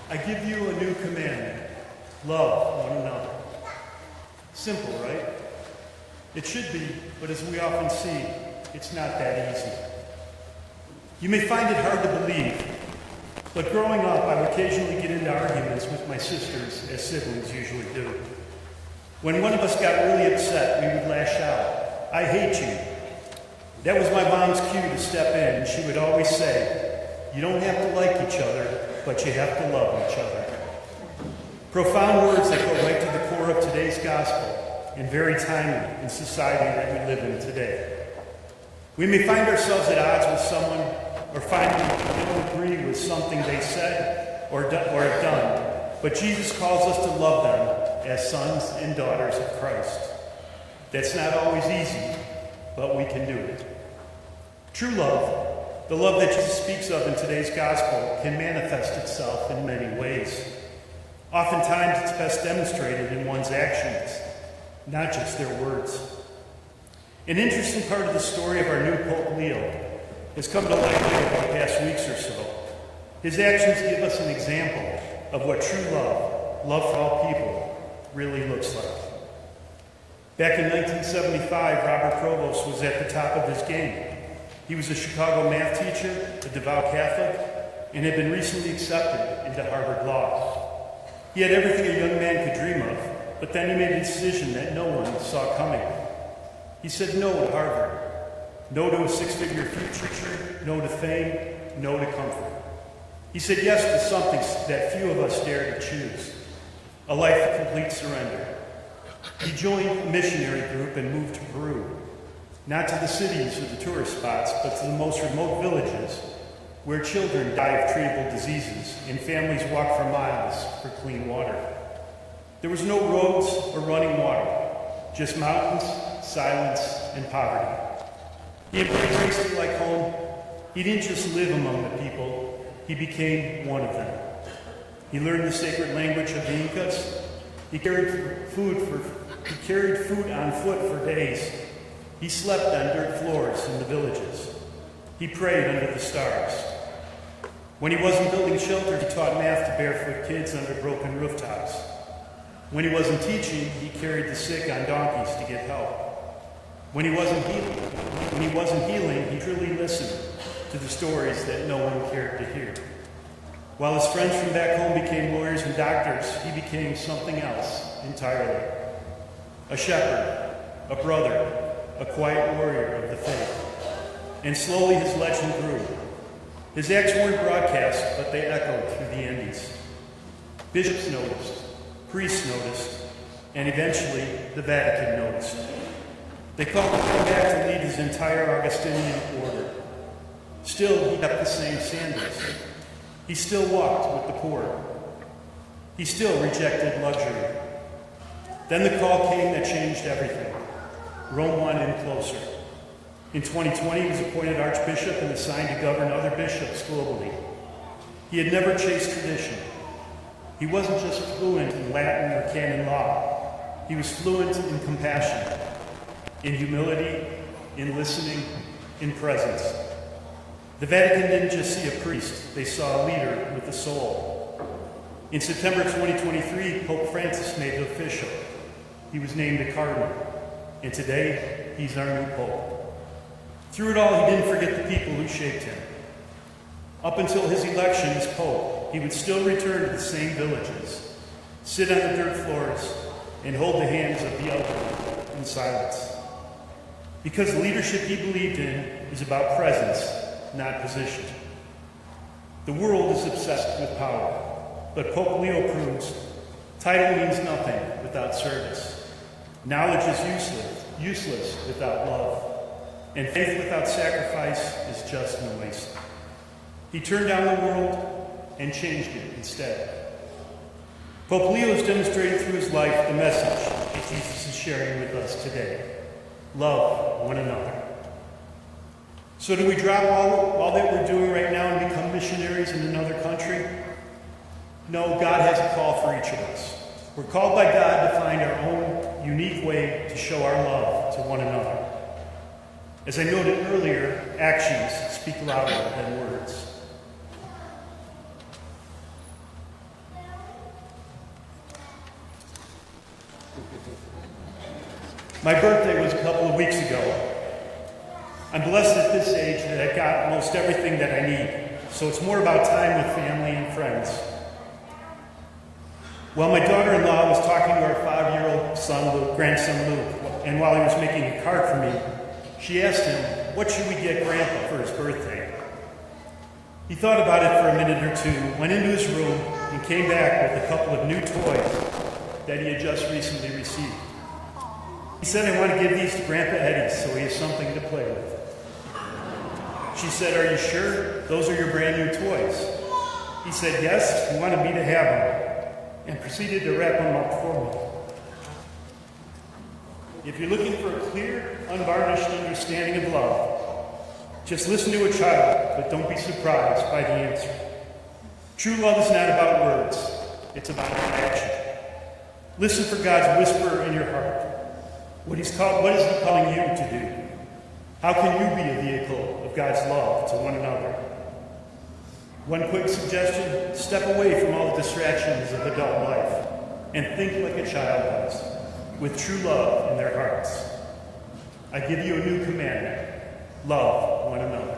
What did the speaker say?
I give you a new commandment. Love one another. Simple, right? It should be, but as we often see, it's not that easy. You may find it hard to believe, but growing up, I would occasionally get into arguments with my sisters, as siblings usually do. When one of us got really upset, we would lash out, "I hate you." That was my mom's cue to step in, and she would always say, "You don't have to like each other, but you have to love each other." Profound words that go right to the core of today's gospel, and very timely in society that we live in today. We may find ourselves at odds with someone, or find we don't agree with something they said or have done, but Jesus calls us to love them as sons and daughters of Christ. That's not always easy, but we can do it. True love, the love that Jesus speaks of in today's gospel, can manifest itself in many ways. Oftentimes, it's best demonstrated in one's actions, not just their words. An interesting part of the story of our new Pope Leo has come to light over the past weeks or so. His actions give us an example of what true love for all people, really looks like. Back in 1975, Robert Provost was at the top of his game. He was a Chicago math teacher, a devout Catholic, and had been recently accepted into Harvard Law. He had everything a young man could dream of, but then he made a decision that no one saw coming. He said no to Harvard, no to a six-figure future, no to fame, no to comfort. He said yes to something that few of us dare to choose, a life of complete surrender. He joined a missionary group and moved to Peru, not to the cities or the tourist spots, but to the most remote villages where children die of treatable diseases and families walk for miles for clean water. There was no roads or running water, just mountains, silence, and poverty. He embraced it like home. He didn't just live among the people, he became one of them. He learned the sacred language of the Incas. He carried food on foot for days. He slept on dirt floors in the villages. He prayed under the stars. When he wasn't building shelter, he taught math to barefoot kids under broken rooftops. When he wasn't teaching, he carried the sick on donkeys to get help. When he wasn't healing, he truly listened to the stories that no one cared to hear. While his friends from back home became lawyers and doctors, he became something else entirely. A shepherd, a brother, a quiet warrior of the faith. And slowly his legend grew. His acts weren't broadcast, but they echoed through the Andes. Bishops noticed, priests noticed, and eventually the Vatican noticed. They called him back to lead his entire Augustinian order. Still, he kept the same sandals. He still walked with the poor. He still rejected luxury. Then the call came that changed everything. Rome wanted him closer. In 2020, he was appointed archbishop and assigned to govern other bishops globally. He had never chased tradition. He wasn't just fluent in Latin or canon law. He was fluent in compassion, in humility, in listening, in presence. The Vatican didn't just see a priest, they saw a leader with a soul. In September 2023, Pope Francis made it official. He was named a cardinal, and today, he's our new pope. Through it all, he didn't forget the people who shaped him. Up until his election as pope, he would still return to the same villages, sit on the dirt floors, and hold the hands of the elderly in silence. Because the leadership he believed in is about presence, not position. The world is obsessed with power, but Pope Leo proves title means nothing without service. Knowledge is useless without love. And faith without sacrifice is just noise. He turned down the world and changed it instead. Pope Leo has demonstrated through his life the message that Jesus is sharing with us today. Love one another. So do we drop all that we're doing right now and become missionaries in another country? No, God has a call for each of us. We're called by God to find our own unique way to show our love to one another. As I noted earlier, actions speak louder than words. My birthday was a couple of weeks ago. I'm blessed at this age that I've got most everything that I need, so it's more about time with family and friends. Well, my daughter-in-law was talking to our 5-year-old son, grandson Luke, and while he was making a card for me, she asked him, what should we get Grandpa for his birthday? He thought about it for a minute or two, went into his room, and came back with a couple of new toys that he had just recently received. He said, I want to give these to Grandpa Eddie so he has something to play with. She said, are you sure? Those are your brand new toys. He said, yes, he wanted me to have them, and proceeded to wrap them up for me. If you're looking for a clear, unvarnished understanding of love, just listen to a child, but don't be surprised by the answer. True love is not about words, it's about action. Listen for God's whisper in your heart. What is He calling you to do? How can you be a vehicle of God's love to one another? One quick suggestion, step away from all the distractions of adult life and think like a child does, with true love in their hearts. I give you a new commandment, love one another.